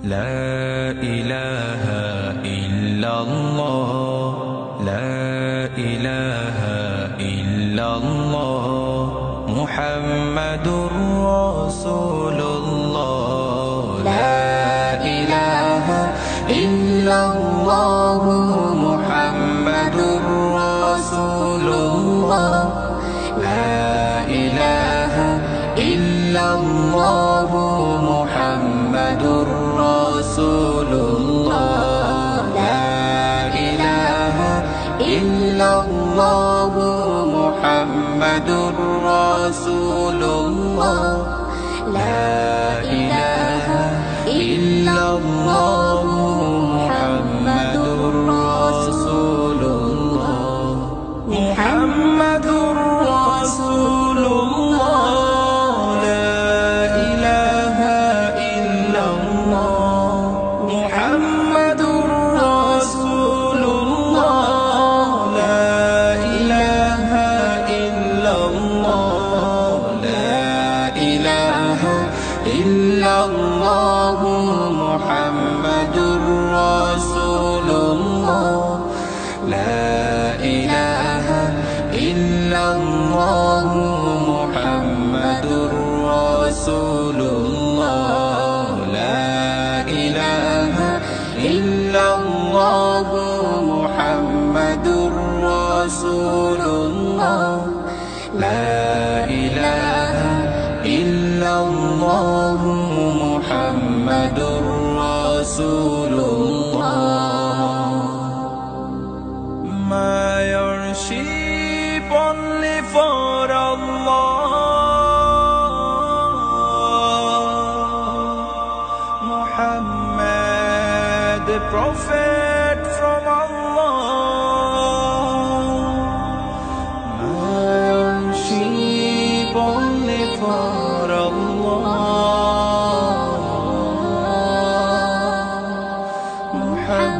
لا إله إلا الله لا إله إلا الله محمد رسول الله لا إله إلا الله محمد رسول الله لا إله إلا الله محمد رسول الله لا إله إلا الله محمد رسول الله لا إله إلا الله محمد رسول الله محمد رسول الله لا إله إلا الله محمد رسول الله لا إله إلا الله لا إله إلا الله محمد رسول الله لا إله إلا الله محمد رسول الله لا إله إلا الله محمد رسول الله لا إله إلا الله محمد رسول الله My worship only for Allah Muhammad the prophet from Allah My worship only for Allah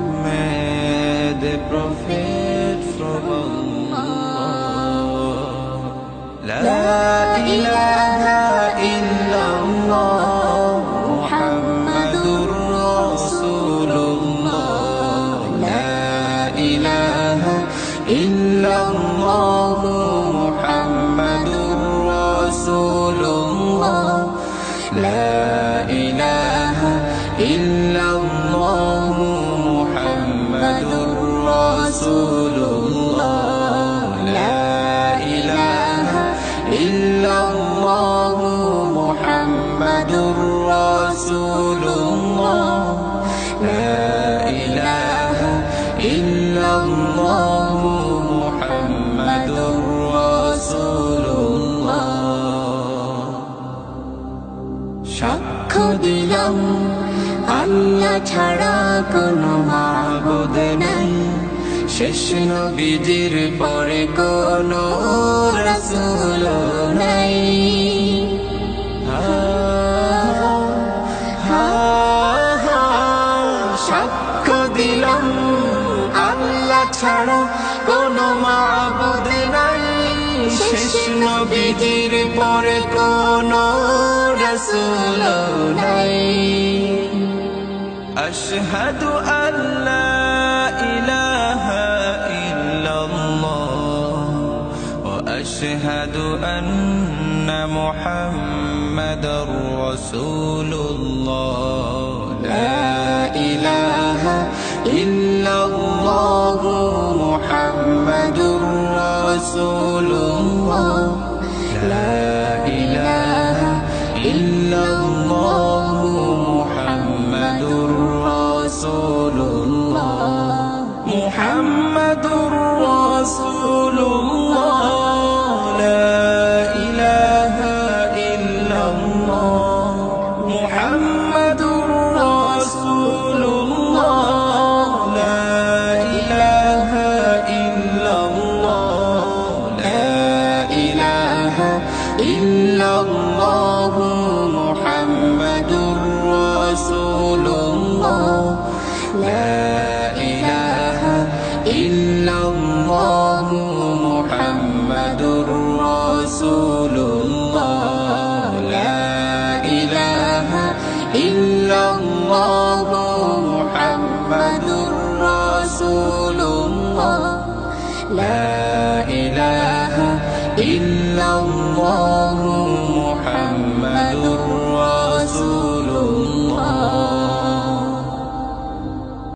Muhammad the prophet from Allah La ilaha illallah Muhammadur Rasulullah La ilaha illallah Muhammadur Rasulullah La ilaha illallah Muhammadur Rasulullah La ilaha illallah Muhammadur Rasulullah La ilaha illallah Muhammadur Rasulullah সাক্ষ্য দিলাম আল্লাহ ছাড়া কোনো মাবুদ নাই শেষ নবীজির পরে কোনো রাসূল নাই সাক্ষ্য দিলাম আল্লাহ ছাড়া কোনো মাবুদ নাই শেষ নবীজির পরে কোনো রাসূল নাই আশহাদু আল্লা ইলাহা ইল্লাল্লাহ ওয়া আশহাদু আন্না মুহাম্মাদার রাসূলুল্লাহ লা ইলাহা ইল্লাল্লাহ মুহাম্মাদুর রাসূলুল্লাহ লা ইলাহা ইল্লাল্লাহ মুহাম্মাদুর রাসূলুল্লাহ মুহাম্মাদুর রাসূলুল্লাহ লা ইলাহা ইল্লাল্লাহ মুহাম্মাদুর রাসূলুল্লাহ লা ইলাহা ইল্লাল্লাহ লা ইলাহা ইল্লাল্লাহ মুহাম্মাদুর রাসূলুল্লাহ লা ইলাহা ইল্লাল্লাহ মুহাম্মাদুর রাসূলুল্লাহ লা ইলাহা ইল্লাল্লাহ الله لا